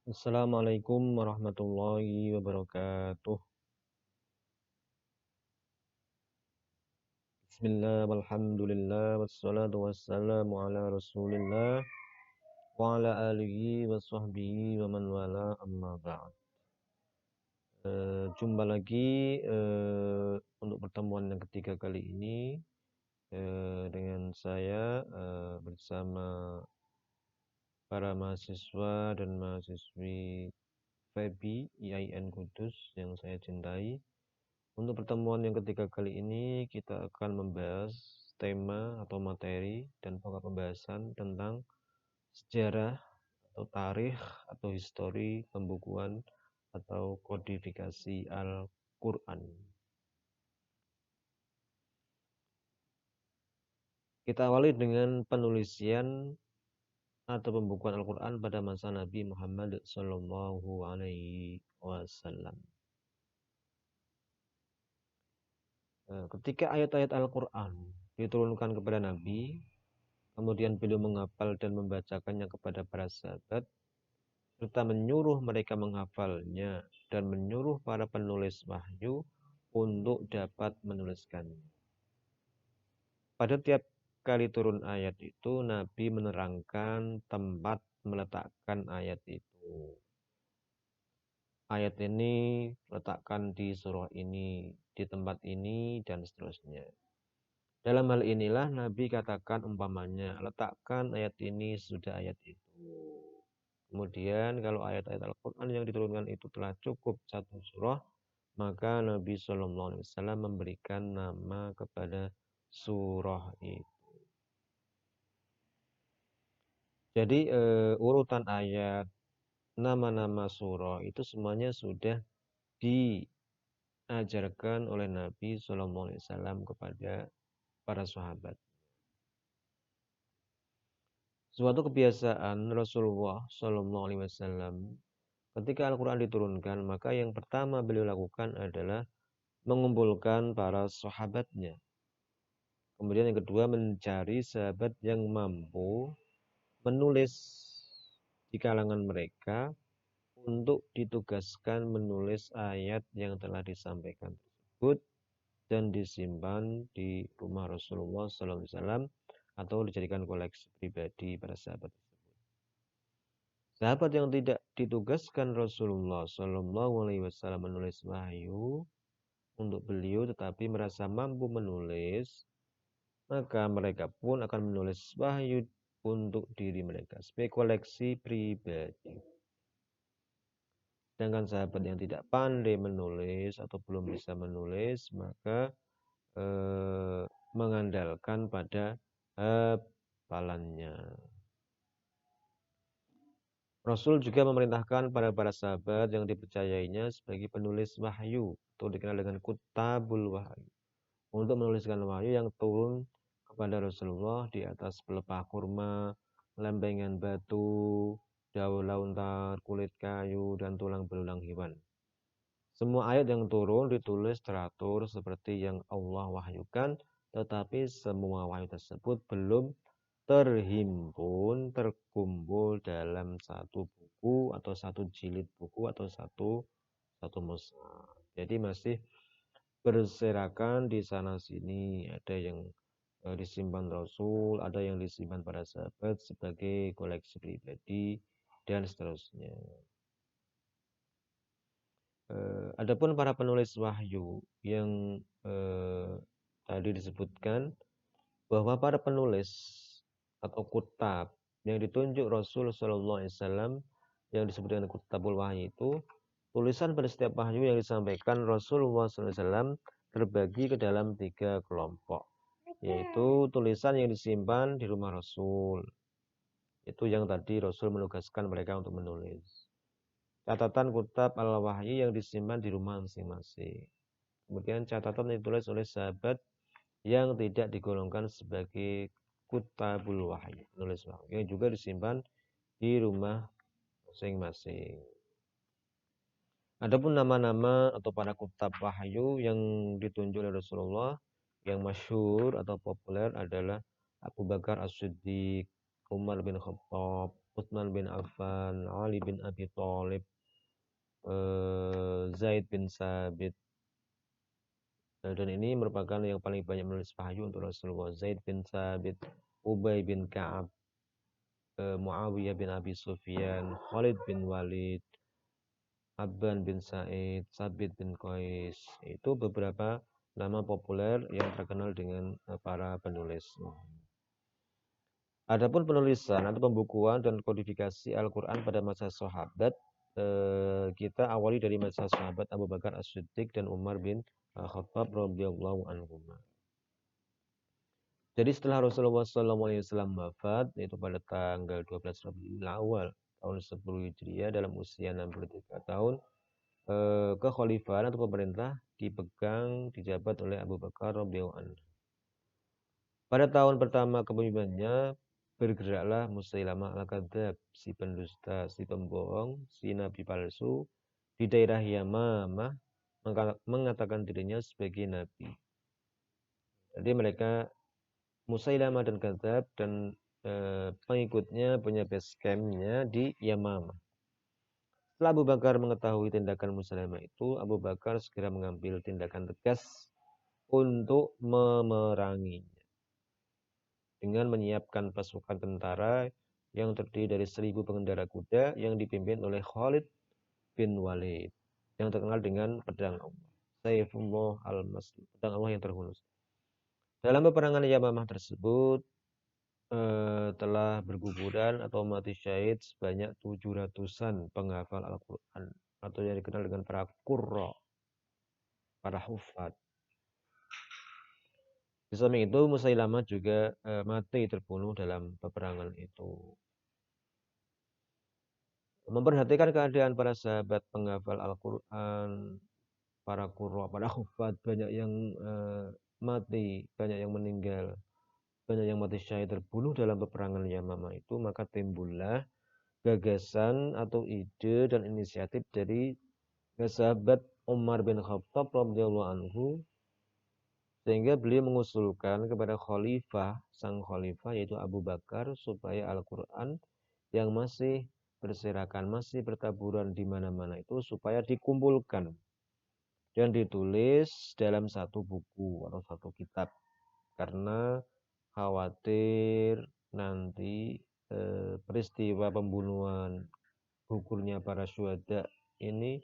Assalamualaikum warahmatullahi wabarakatuh. Bismillah, walhamdulillah, wassalatu wassalamu ala rasulillah, wa ala alihi wa sahbihi wa man wala amma ba'd. Jumpa lagi untuk pertemuan yang ketiga kali ini dengan saya bersama para mahasiswa dan mahasiswi FEBI IAIN Kudus yang saya cintai. Untuk pertemuan yang ketiga kali ini kita akan membahas tema atau materi dan pokok pembahasan tentang sejarah atau tarikh atau histori pembukuan atau kodifikasi Al-Quran. Kita awali dengan penulisan atau pembukuan Al-Quran pada masa Nabi Muhammad Sallallahu Alaihi Wasallam. Ketika ayat-ayat Al-Quran diturunkan kepada Nabi, kemudian beliau menghafal dan membacakannya kepada para sahabat, serta menyuruh mereka menghafalnya dan menyuruh para penulis wahyu untuk dapat menuliskannya. Pada tiap kali turun ayat itu, Nabi menerangkan tempat meletakkan ayat itu. Ayat ini letakkan di surah ini, di tempat ini, dan seterusnya. Dalam hal inilah Nabi katakan umpamanya, letakkan ayat ini sudah ayat itu. Kemudian kalau ayat-ayat Al-Quran yang diturunkan itu telah cukup satu surah, maka Nabi SAW memberikan nama kepada surah itu. Jadi urutan ayat, nama-nama surah itu semuanya sudah diajarkan oleh Nabi SAW kepada para sahabat. Suatu kebiasaan Rasulullah SAW ketika Al-Quran diturunkan, maka yang pertama beliau lakukan adalah mengumpulkan para sahabatnya. Kemudian yang kedua mencari sahabat yang mampu menulis di kalangan mereka untuk ditugaskan menulis ayat yang telah disampaikan tersebut dan disimpan di rumah Rasulullah SAW atau dijadikan koleksi pribadi para sahabat tersebut. Sahabat yang tidak ditugaskan Rasulullah SAW menulis wahyu untuk beliau tetapi merasa mampu menulis, maka mereka pun akan menulis wahyu untuk diri mereka sebagai koleksi pribadi. Sedangkan sahabat yang tidak pandai menulis atau belum bisa menulis, maka mengandalkan pada hafalannya. Rasul juga memerintahkan para sahabat yang dipercayainya sebagai penulis wahyu atau dikenal dengan kutabul wahyu untuk menuliskan wahyu yang turun kepada Rasulullah di atas pelepah kurma, lempengan batu, daun launtar, kulit kayu, dan tulang belulang hewan. Semua ayat yang turun ditulis teratur seperti yang Allah wahyukan, tetapi semua wahyu tersebut belum terhimpun, terkumpul dalam satu buku atau satu jilid buku atau satu mushaf. Jadi masih berserakan di sana sini. Ada yang disimpan Rasul, ada yang disimpan para sahabat sebagai koleksi pribadi dan seterusnya. Adapun para penulis wahyu yang tadi disebutkan bahwa para penulis atau kutab yang ditunjuk Rasul Sallallahu Alaihi Wasallam yang disebut dengan kutabul wahyu itu, tulisan pada setiap wahyu yang disampaikan Rasulullah SAW terbagi ke dalam 3 kelompok, yaitu tulisan yang disimpan di rumah Rasul, itu yang tadi Rasul menugaskan mereka untuk menulis. Catatan kutab al-wahyi yang disimpan di rumah masing-masing. Kemudian catatan yang ditulis oleh sahabat yang tidak digolongkan sebagai kutabul wahyi, penulis wahyu, yang juga disimpan di rumah masing-masing. Adapun nama-nama atau para kutab wahyu yang ditunjuk oleh Rasulullah yang masyhur atau populer adalah Abu Bakar As-Siddiq, Umar bin Khattab, Utsman bin Affan, Ali bin Abi Thalib, Zaid bin Sabit. Dan ini merupakan yang paling banyak menulis wahyu untuk Rasulullah. Zaid bin Sabit, Ubay bin Ka'ab, Muawiyah bin Abi Sufyan, Khalid bin Walid, Abban bin Said, Sabit bin Qais. Itu beberapa nama populer yang terkenal dengan para penulis. Adapun penulisan atau pembukuan dan kodifikasi Al-Quran pada masa sahabat, kita awali dari masa sahabat Abu Bakar As-Siddiq dan Umar bin Khattab radhiyallahu anhum. Jadi setelah Rasulullah SAW wafat, yaitu pada tanggal 12 Rabiul Awal tahun 10 Hijriah dalam usia 63 tahun, kekhalifahan atau pemerintah dijabat oleh Abu Bakar radhiyallahu anhu. Pada tahun pertama kepemimpinannya, bergeraklah Musailamah al-Kadzdzab, si pendusta, si pembohong, si nabi palsu di daerah Yamamah, mengatakan dirinya sebagai nabi. Jadi mereka Musailamah dan Kadzdzab dan pengikutnya punya base camp-nya di Yamamah. Setelah Abu Bakar mengetahui tindakan Musailamah itu, Abu Bakar segera mengambil tindakan tegas untuk memeranginya dengan menyiapkan pasukan tentara yang terdiri dari 1.000 pengendara kuda yang dipimpin oleh Khalid bin Walid yang terkenal dengan pedang Allah. Saifullah al-Maslul, pedang Allah yang terhunus. Dalam peperangan Yamamah tersebut telah berguguran atau mati syahid sebanyak 700-an penghafal Al-Quran atau yang dikenal dengan para qurra, para hufad. Di samping itu Musailamah juga mati terbunuh dalam peperangan itu. Memperhatikan keadaan para sahabat penghafal Al-Quran, para qurra, para hufad, banyak yang mati, banyak yang meninggal, banyak yang mati syahid terbunuh dalam peperangan Yamamah itu, maka timbullah gagasan atau ide dan inisiatif dari sahabat Umar bin Khattab radhiyallahu anhu, sehingga beliau mengusulkan kepada sang khalifah yaitu Abu Bakar, supaya Al-Quran yang masih berserakan, masih bertaburan di mana-mana itu supaya dikumpulkan dan ditulis dalam satu buku atau satu kitab, karena khawatir nanti peristiwa pembunuhan, gugurnya para syuhada ini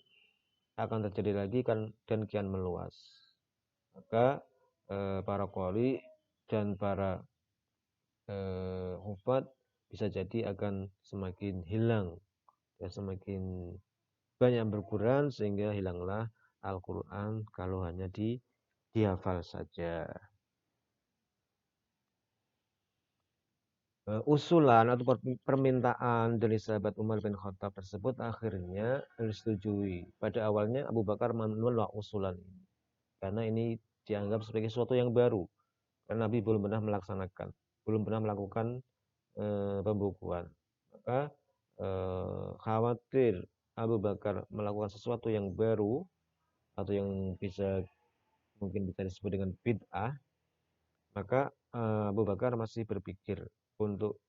akan terjadi lagi dan kian meluas. Maka para qari dan para hufad bisa jadi akan semakin hilang, ya, semakin banyak berkurang, sehingga hilanglah Al-Quran kalau hanya dihafal saja. Usulan atau permintaan dari sahabat Umar bin Khattab tersebut akhirnya disetujui. Pada awalnya Abu Bakar menolak usulan ini karena ini dianggap sebagai sesuatu yang baru, karena Nabi belum pernah melaksanakan, belum pernah melakukan pembukuan. Maka khawatir Abu Bakar melakukan sesuatu yang baru atau yang mungkin bisa disebut dengan bid'ah, maka Abu Bakar masih berpikir untuk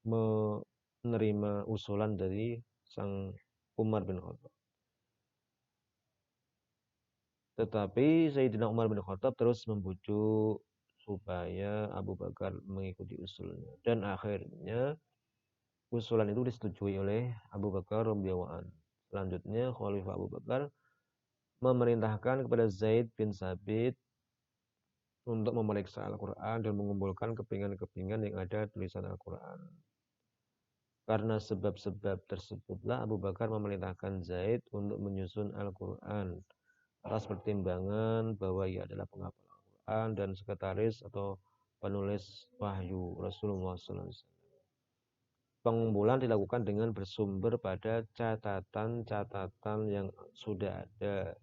menerima usulan dari sang Umar bin Khattab. Tetapi Sayyidina Umar bin Khattab terus membujuk supaya Abu Bakar mengikuti usulnya, dan akhirnya usulan itu disetujui oleh Abu Bakar radhiyallahu anhu. Selanjutnya Khalifah Abu Bakar memerintahkan kepada Zaid bin Sabit untuk memeriksa Al-Quran dan mengumpulkan kepingan-kepingan yang ada tulisan Al-Quran. Karena sebab-sebab tersebutlah Abu Bakar memerintahkan Zaid untuk menyusun Al-Quran atas pertimbangan bahwa ia adalah penghafal Al-Quran dan sekretaris atau penulis wahyu Rasulullah SAW. Pengumpulan dilakukan dengan bersumber pada catatan-catatan yang sudah ada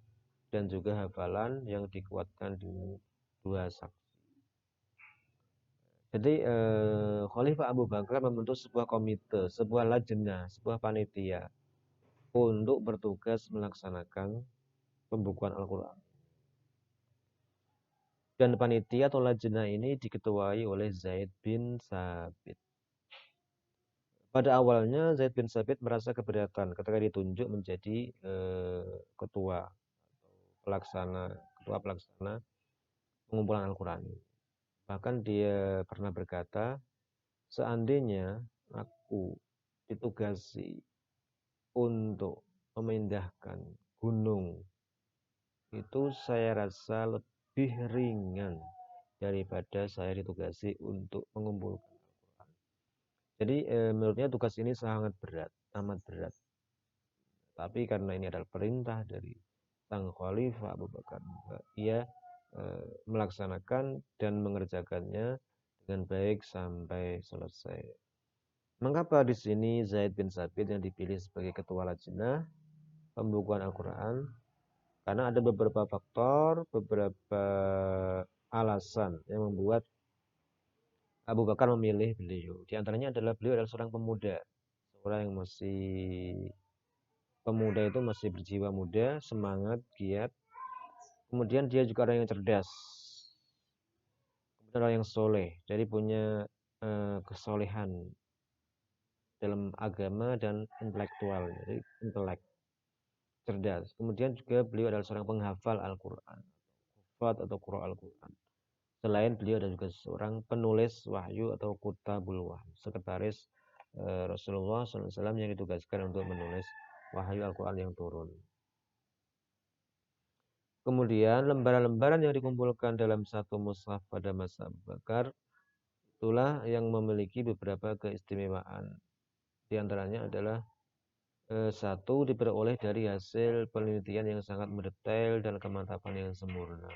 dan juga hafalan yang dikuatkan dengan 2 saksi. Jadi Khalifah Abu Bakar membentuk sebuah komite, sebuah lajnah, sebuah panitia untuk bertugas melaksanakan pembukuan Al-Quran. Dan panitia atau lajnah ini diketuai oleh Zaid bin Sabit. Pada awalnya Zaid bin Sabit merasa keberatan ketika ditunjuk menjadi ketua pelaksana ketua pelaksana pengumpulan Al-Qur'an. Bahkan dia pernah berkata, seandainya aku ditugasi untuk memindahkan gunung, itu saya rasa lebih ringan daripada saya ditugasi untuk mengumpulkan Al-Quran. Jadi menurutnya tugas ini sangat berat, amat berat. Tapi karena ini adalah perintah dari sang Khalifah Abu Bakar, ia melaksanakan dan mengerjakannya dengan baik sampai selesai. Mengapa di sini Zaid bin Sabit yang dipilih sebagai ketua lajnah pembukuan Al-Quran? Karena ada beberapa faktor, beberapa alasan yang membuat Abu Bakar memilih beliau. Di antaranya adalah beliau adalah seorang pemuda, seorang yang masih pemuda itu masih berjiwa muda, semangat, giat. Kemudian dia juga orang yang cerdas, kemudian orang yang soleh, jadi punya kesolehan dalam agama dan intelektual, jadi intelek, cerdas. Kemudian juga beliau adalah seorang penghafal Al-Quran, hufad atau qura Al-Quran. Selain beliau adalah juga seorang penulis wahyu atau kutabul wahyu, sekretaris Rasulullah SAW yang ditugaskan untuk menulis wahyu Al-Quran yang turun. Kemudian lembaran-lembaran yang dikumpulkan dalam satu mushaf pada masa Abu Bakar itulah yang memiliki beberapa keistimewaan. Di antaranya adalah satu, diperoleh dari hasil penelitian yang sangat mendetail dan kemantapan yang sempurna.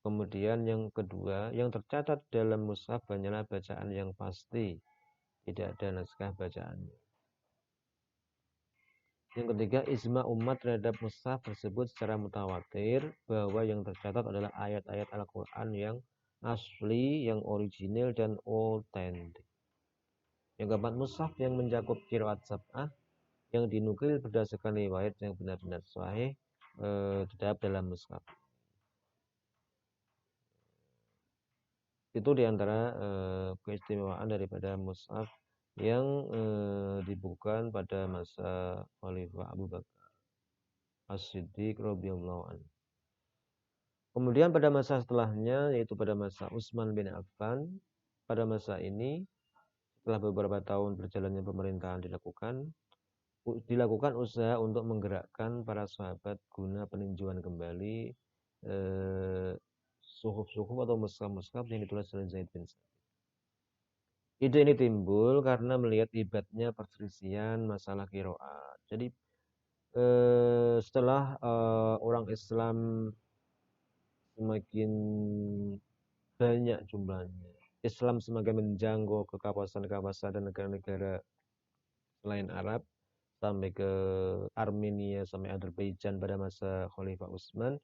Kemudian yang kedua, yang tercatat dalam mushaf hanyalah bacaan yang pasti, tidak ada naskah bacaannya. Yang ketiga, ijma umat terhadap mushaf tersebut secara mutawatir bahwa yang tercatat adalah ayat-ayat Al-Quran yang asli, yang original dan otentik. Yang keempat, mushaf yang mencakup qiraat sab'ah yang dinukil berdasarkan riwayat yang benar-benar sahih terdapat dalam mushaf. Itu diantara keistimewaan daripada mushaf yang dibukukan pada masa Khalifah Abu Bakar As-Siddiq radhiyallahu anhu. Kemudian pada masa setelahnya, yaitu pada masa Utsman bin Affan, pada masa ini setelah beberapa tahun berjalannya pemerintahan dilakukan usaha untuk menggerakkan para sahabat guna peninjauan kembali suhuf-suhuf atau mushaf-mushaf yang ditulis oleh Zaid bin Sabit. Ide ini timbul karena melihat hebatnya perselisihan masalah qiraat. Jadi setelah orang Islam semakin banyak jumlahnya, Islam semakin menjangkau ke kawasan-kawasan dan negara-negara selain Arab, sampai ke Armenia, sampai Azerbaijan pada masa Khalifah Utsman,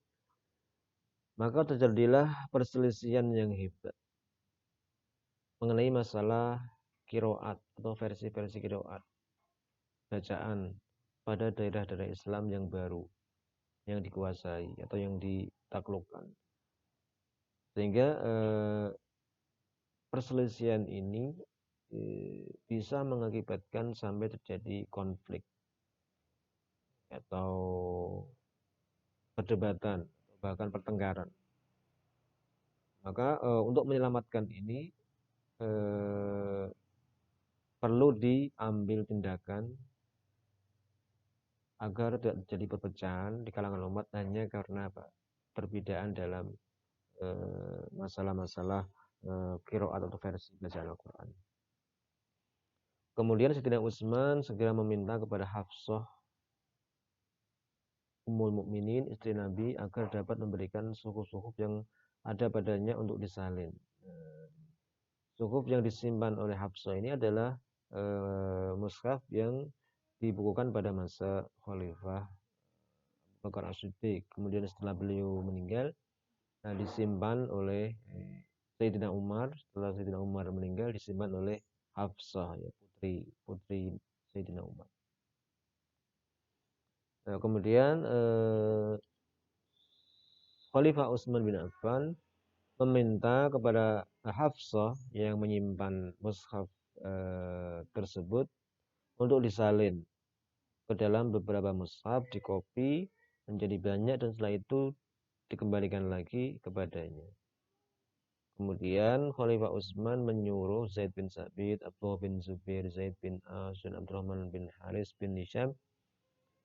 maka terjadilah perselisihan yang hebat mengenai masalah qiraat atau versi-versi qiraat bacaan pada daerah-daerah Islam yang baru yang dikuasai atau yang ditaklukkan. Sehingga perselisihan ini bisa mengakibatkan sampai terjadi konflik atau perdebatan, bahkan pertengkaran. Maka untuk menyelamatkan ini perlu diambil tindakan agar tidak terjadi perpecahan di kalangan umat hanya karena apa? Perbedaan dalam masalah-masalah qiraat atau versi bacaan Al-Quran. Kemudian Sayyidina Utsman segera meminta kepada Hafsah Ummul Mukminin, istri Nabi, agar dapat memberikan suhuf-suhuf yang ada padanya untuk disalin. Suhuf yang disimpan oleh Hafsah ini adalah mushaf yang dibukukan pada masa Khalifah Bakar As-Siddiq. Kemudian setelah beliau meninggal, disimpan oleh Sayyidina Umar. Setelah Sayyidina Umar meninggal, disimpan oleh Hafsah, ya, putri Sayyidina Umar. Nah, kemudian Khalifah Utsman bin Affan meminta kepada Hafsah yang menyimpan mushaf tersebut untuk disalin ke dalam beberapa mushaf, dikopi menjadi banyak dan setelah itu dikembalikan lagi kepadanya. Kemudian Khalifah Utsman menyuruh Zaid bin Sabit, Abdullah bin Zubair, Zaid bin As, dan Abdurrahman bin Haris bin Hisham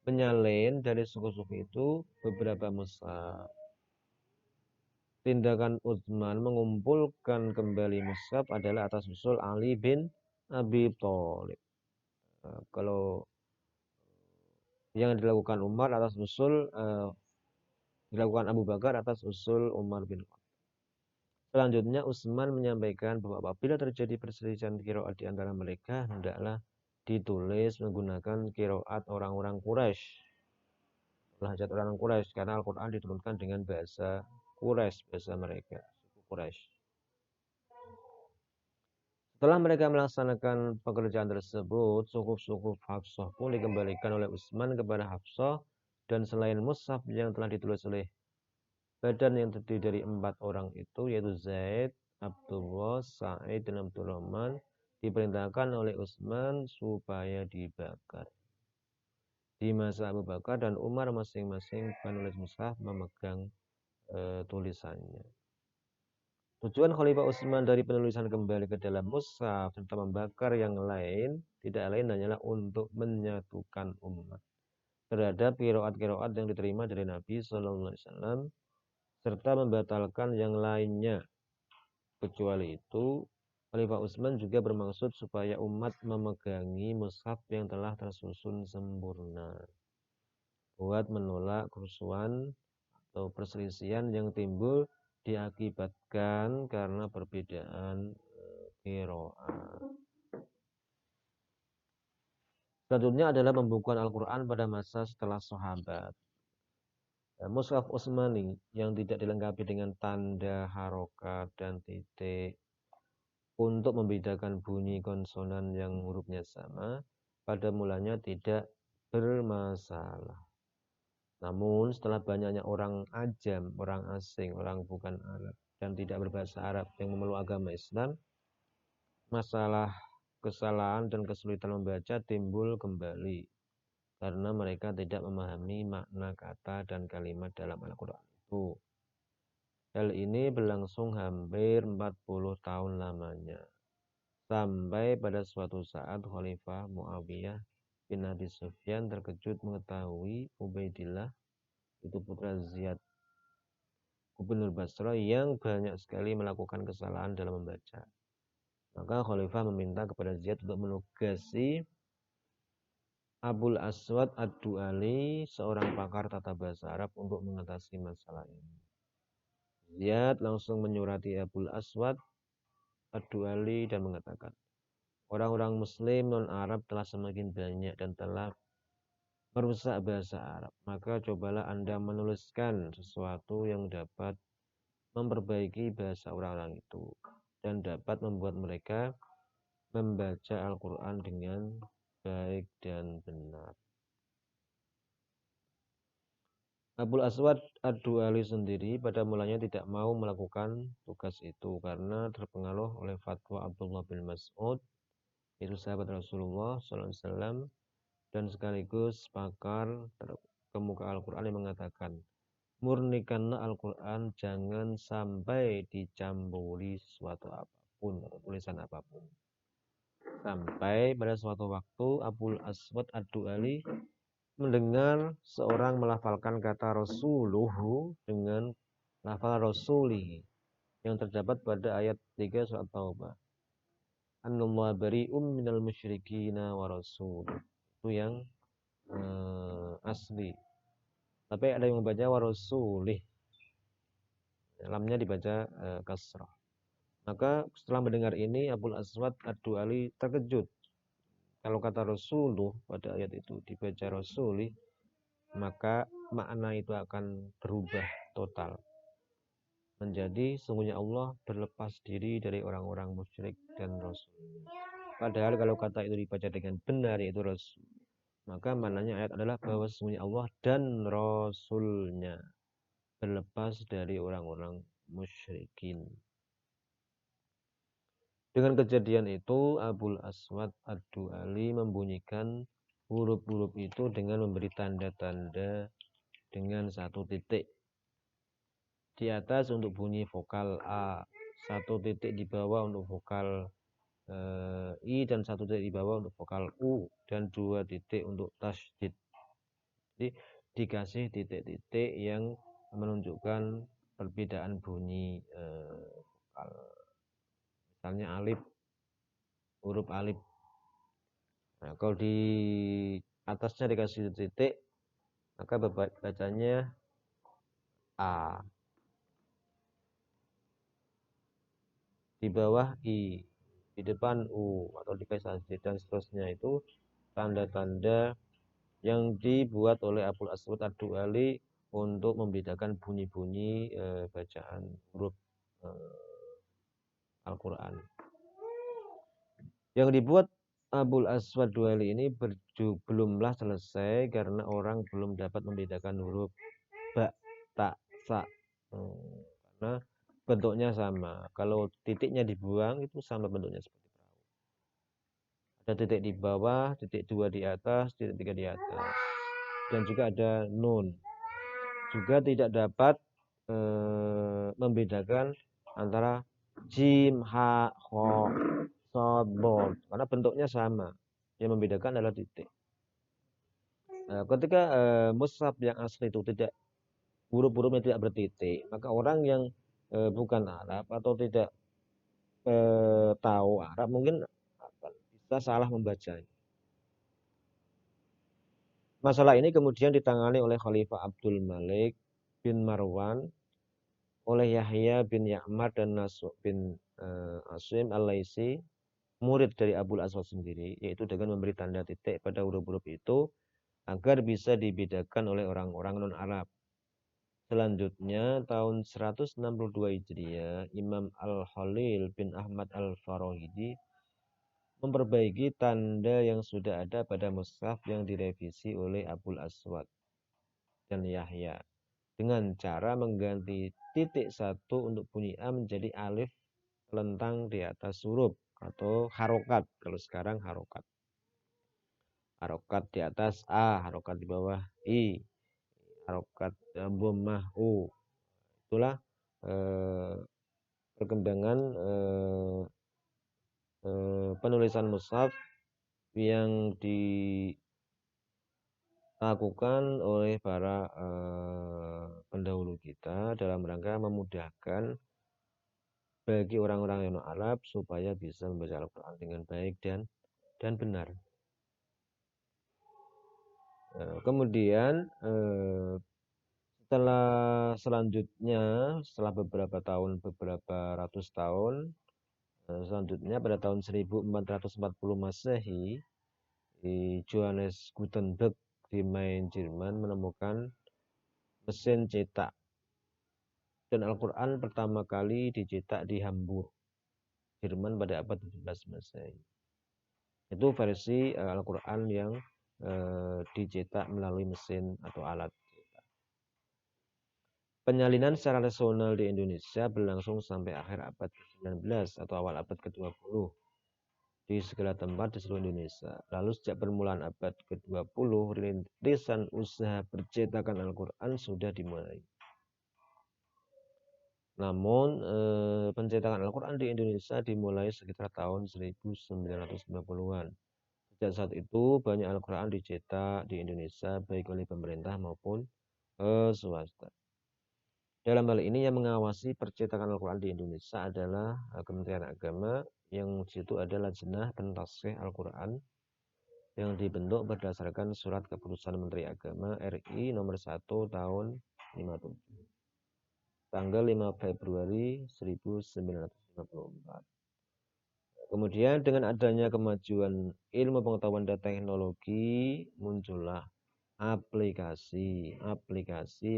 menyalin dari suku-suku itu beberapa mushaf. Tindakan Utsman mengumpulkan kembali mushaf adalah atas usul Ali bin Abi Thalib. Kalau yang dilakukan Umar atas usul dilakukan Abu Bakar atas usul Umar bin Khattab. Selanjutnya Utsman menyampaikan bahwa apabila terjadi perselisihan qiraat di antara mereka, hendaklah ditulis menggunakan qiraat orang-orang Quraisy. Lahjat orang Quraisy karena Al-Qur'an diturunkan dengan bahasa Quraisy, bahasa mereka, suku Quraisy. Setelah mereka melaksanakan pekerjaan tersebut, sukuf-sukuf Hafsah pun dikembalikan oleh Utsman kepada Hafsah, dan selain mushaf yang telah ditulis oleh badan yang terdiri dari 4 orang itu, yaitu Zaid, Abdullah, Sa'id, dan Abdurrahman, diperintahkan oleh Utsman supaya dibakar. Di masa Abu Bakar dan Umar masing-masing penulis mushaf memegang tulisannya. Tujuan Khalifah Utsman dari penulisan kembali ke dalam mushaf serta membakar yang lain tidak lain hanyalah untuk menyatukan umat terhadap qiraat-qiraat yang diterima dari Nabi Sallallahu Alaihi Wasallam serta membatalkan yang lainnya. Kecuali itu, Khalifah Utsman juga bermaksud supaya umat memegangi mushaf yang telah tersusun sempurna buat menolak kerusuhan atau perselisihan yang timbul diakibatkan karena perbedaan qiraat. Selanjutnya adalah pembukuan Al-Quran pada masa setelah sahabat. Mushaf Utsmani yang tidak dilengkapi dengan tanda harokat dan titik untuk membedakan bunyi konsonan yang hurufnya sama, pada mulanya tidak bermasalah. Namun setelah banyaknya orang ajam, orang asing, orang bukan Arab dan tidak berbahasa Arab yang memeluk agama Islam, masalah kesalahan dan kesulitan membaca timbul kembali karena mereka tidak memahami makna kata dan kalimat dalam Al-Quran itu. Hal ini berlangsung hampir 40 tahun lamanya. Sampai pada suatu saat Khalifah Muawiyah bin Abi Sufyan terkejut mengetahui Ubaidillah, itu putra Ziyad Gubernur Basra, yang banyak sekali melakukan kesalahan dalam membaca. Maka Khalifah meminta kepada Ziyad untuk menugasi Abul Aswad Ad-Du'ali, seorang pakar tata bahasa Arab, untuk mengatasi masalah ini. Ziyad langsung menyurati Abul Aswad Ad-Du'ali dan mengatakan, orang-orang Muslim non-Arab telah semakin banyak dan telah merusak bahasa Arab. Maka cobalah Anda menuliskan sesuatu yang dapat memperbaiki bahasa orang-orang itu dan dapat membuat mereka membaca Al-Quran dengan baik dan benar. Abul Aswad Ad-Du'ali sendiri pada mulanya tidak mau melakukan tugas itu karena terpengaruh oleh fatwa Abdullah bin Mas'ud, itu sahabat Rasulullah SAW, dan sekaligus pakar terkemuka Al-Quran yang mengatakan, murnikanlah Al-Quran, jangan sampai dicampuri sesuatu apapun atau tulisan apapun. Sampai pada suatu waktu Abul Aswad Ad-Du'ali mendengar seorang melafalkan kata Rasuluhu dengan lafal Rasuli yang terdapat pada ayat 3 surat Taubah. Annallahu bari'um minal musyrikina wa rasul. Itu yang asli. Tapi ada yang membaca wa rasulih. Lamnya dibaca kasrah. Maka setelah mendengar ini Abul Aswad Ad-Du'ali terkejut. Kalau kata Rasuluh pada ayat itu dibaca Rasuli, maka makna itu akan berubah total. Menjadi sungguhnya Allah berlepas diri dari orang-orang musyrik dan Rasul. Padahal kalau kata itu dibaca dengan benar, yaitu Rasul, maka maknanya ayat adalah bahwa sesungguhnya Allah dan Rasulnya berlepas dari orang-orang musyrikin. Dengan kejadian itu, Abul Aswad Ad-Du'ali membunyikan huruf-huruf itu dengan memberi tanda-tanda dengan satu titik di atas untuk bunyi vokal A, satu titik di bawah untuk vokal I, dan satu titik di bawah untuk vokal U, dan dua titik untuk tasydid. Jadi dikasih titik-titik yang menunjukkan perbedaan bunyi vokal. Misalnya alif, huruf alif. Nah, kalau di atasnya dikasih titik, maka bacanya A. Di bawah I, di depan U, atau dikasih tasydid dan seterusnya. Itu tanda-tanda yang dibuat oleh Abul Aswad Ad-Du'ali untuk membedakan bunyi-bunyi bacaan huruf Al-Quran. Yang dibuat Abul Aswad Ad-Du'ali ini belumlah selesai karena orang belum dapat membedakan huruf ba, ta, sa. Karena bentuknya sama. Kalau titiknya dibuang itu sama bentuknya seperti perahu. Ada titik di bawah, titik dua di atas, titik tiga di atas. Dan juga ada nun. Juga tidak dapat membedakan antara jim, ha, ho, sod, bod, karena bentuknya sama. Yang membedakan adalah titik. Ketika mushaf yang asli itu tidak, huruf-hurufnya tidak bertitik, maka orang yang bukan Arab atau tidak tahu Arab mungkin akan bisa salah membacanya. Masalah ini kemudian ditangani oleh Khalifah Abdul Malik bin Marwan, oleh Yahya bin Ya'mar dan Nasuh bin Asim Al-Laisi, murid dari Abul Aswad sendiri, yaitu dengan memberi tanda titik pada huruf-huruf itu agar bisa dibedakan oleh orang-orang non-Arab. Selanjutnya, tahun 162 Hijriah, Imam Al-Khalil bin Ahmad Al-Farahidi memperbaiki tanda yang sudah ada pada mushaf yang direvisi oleh Abul Aswad dan Yahya dengan cara mengganti titik satu untuk bunyi A menjadi alif lentang di atas huruf atau harokat. Kalau sekarang harokat. Harokat di atas A, harokat di bawah I, harokat dhammah U. Itulah perkembangan penulisan mushaf yang dilakukan oleh para pendahulu kita dalam rangka memudahkan bagi orang-orang yang non-Arab supaya bisa membaca Al-Quran dengan baik dan benar. Kemudian setelah beberapa ratus tahun, selanjutnya pada tahun 1440 Masehi, Johannes Gutenberg di Main, Jerman menemukan mesin cetak, dan Al-Quran pertama kali dicetak di Hamburg, Jerman pada abad 17 Masehi. Itu versi Al-Quran yang dicetak melalui mesin atau alat. Penyalinan secara nasional di Indonesia berlangsung sampai akhir abad ke-19 atau awal abad ke-20 di segala tempat di seluruh Indonesia. Lalu sejak permulaan abad ke-20, rintisan usaha percetakan Al-Quran sudah dimulai. Namun pencetakan Al-Quran di Indonesia dimulai sekitar tahun 1990-an. Sejak saat itu banyak Al-Quran dicetak di Indonesia baik oleh pemerintah maupun swasta. Dalam hal ini yang mengawasi percetakan Al-Quran di Indonesia adalah Kementerian Agama, yang situ ada Lajnah Pentaskhih Al-Quran yang dibentuk berdasarkan surat keputusan Menteri Agama RI nomor 1 tahun 57 tanggal 5 Februari 1954. Kemudian dengan adanya kemajuan ilmu pengetahuan dan teknologi, muncullah aplikasi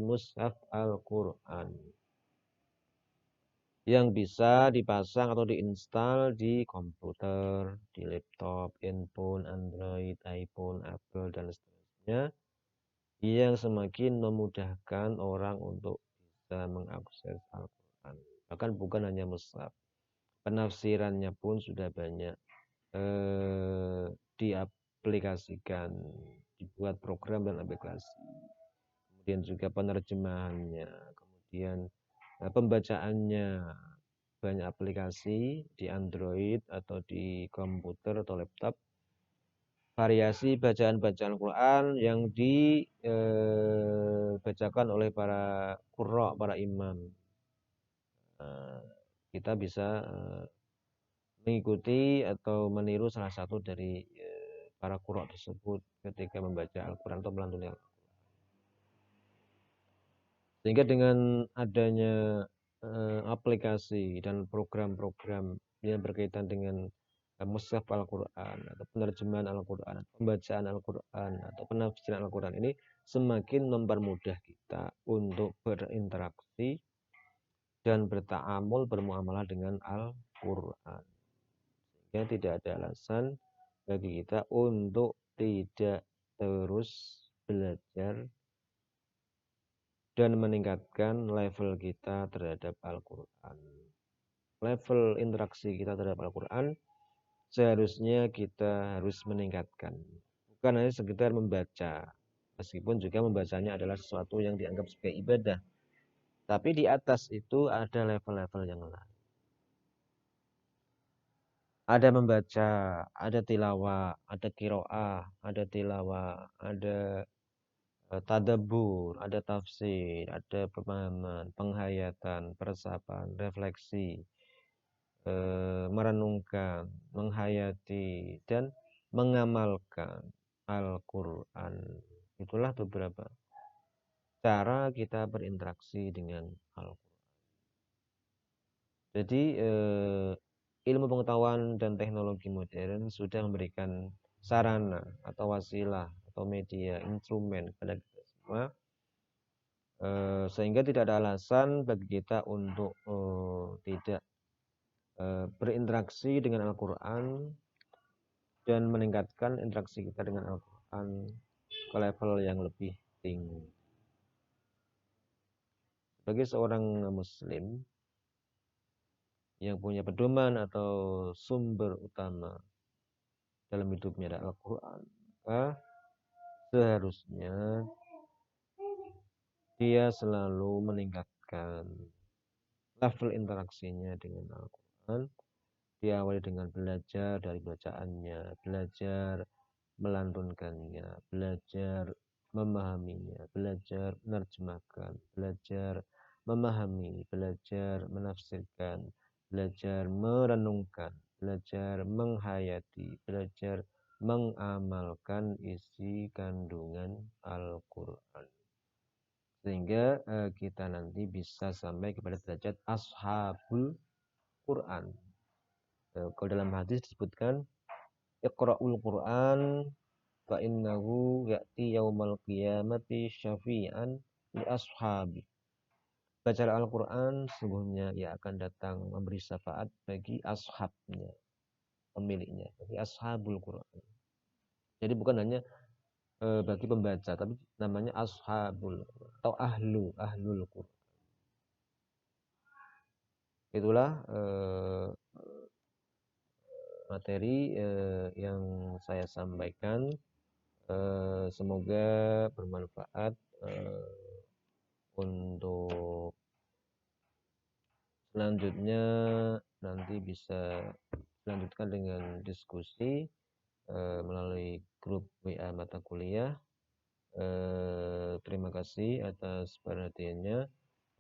mushaf Al-Quran yang bisa dipasang atau diinstal di komputer, di laptop, handphone, Android, iPhone, Apple, dan seterusnya, yang semakin memudahkan orang untuk bisa mengakses Al-Quran. Bahkan bukan hanya mushaf, penafsirannya pun sudah banyak diaplikasikan, dibuat program dan aplikasi. Kemudian juga penerjemahannya, kemudian pembacaannya, banyak aplikasi di Android atau di komputer atau laptop. Variasi bacaan-bacaan Quran yang dibacakan oleh para qurra, para imam. Kita bisa mengikuti atau meniru salah satu dari para qurra tersebut ketika membaca Al-Quran atau melantuni Al-Quran. Sehingga dengan adanya aplikasi dan program-program yang berkaitan dengan mushaf Al-Quran atau penerjemahan Al-Quran, pembacaan Al-Quran atau penafsiran Al-Quran ini semakin mempermudah kita untuk berinteraksi dan bermuamalah dengan Al-Quran. Sehingga tidak ada alasan bagi kita untuk tidak terus belajar dan meningkatkan level kita terhadap Al-Quran. Level interaksi kita terhadap Al-Quran seharusnya kita harus meningkatkan. Bukan hanya sekedar membaca, meskipun juga membacanya adalah sesuatu yang dianggap sebagai ibadah. Tapi di atas itu ada level-level yang lain. Ada membaca, ada tilawah, ada qiraah, ada tilawah, ada tadabbur, ada tafsir, ada pemahaman, penghayatan, peresapan, refleksi, merenungkan, menghayati, dan mengamalkan Al-Quran. Itulah beberapa cara kita berinteraksi dengan Al-Quran. Jadi ilmu pengetahuan dan teknologi modern sudah memberikan sarana atau wasilah atau media, instrumen kepada kita semua, sehingga tidak ada alasan bagi kita untuk tidak berinteraksi dengan Al-Quran dan meningkatkan interaksi kita dengan Al-Quran ke level yang lebih tinggi. Sebagai seorang muslim yang punya pedoman atau sumber utama dalam hidupnya adalah Al-Quran, maka seharusnya dia selalu meningkatkan level interaksinya dengan Al-Quran, diawali dengan belajar dari bacaannya, belajar melantunkannya, belajar memahaminya, belajar menerjemahkan, belajar memahami, belajar menafsirkan, belajar merenungkan, belajar menghayati, belajar mengamalkan isi kandungan Al-Quran. Sehingga kita nanti bisa sampai kepada derajat ashabul Quran. Kalau dalam hadis disebutkan Iqra'ul Quran fa innahu ya'ti yaumal qiyamati syafi'an li ashabi. Bacalah Al-Quran, sungguhnya ia akan datang memberi syafaat bagi ashabnya, pemiliknya, bagi ashabul Quran. Jadi bukan hanya bagi pembaca, tapi namanya ashabul atau ahlul Quran. Itulah materi yang saya sampaikan. Semoga bermanfaat untuk selanjutnya nanti bisa dilanjutkan dengan diskusi melalui grup WA mata kuliah. Terima kasih atas perhatiannya.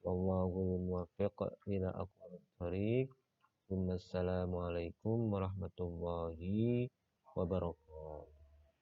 Wallahul muwaffiq ila aqwamit thoriq. Wassalamualaikum warahmatullahi wabarakatuh.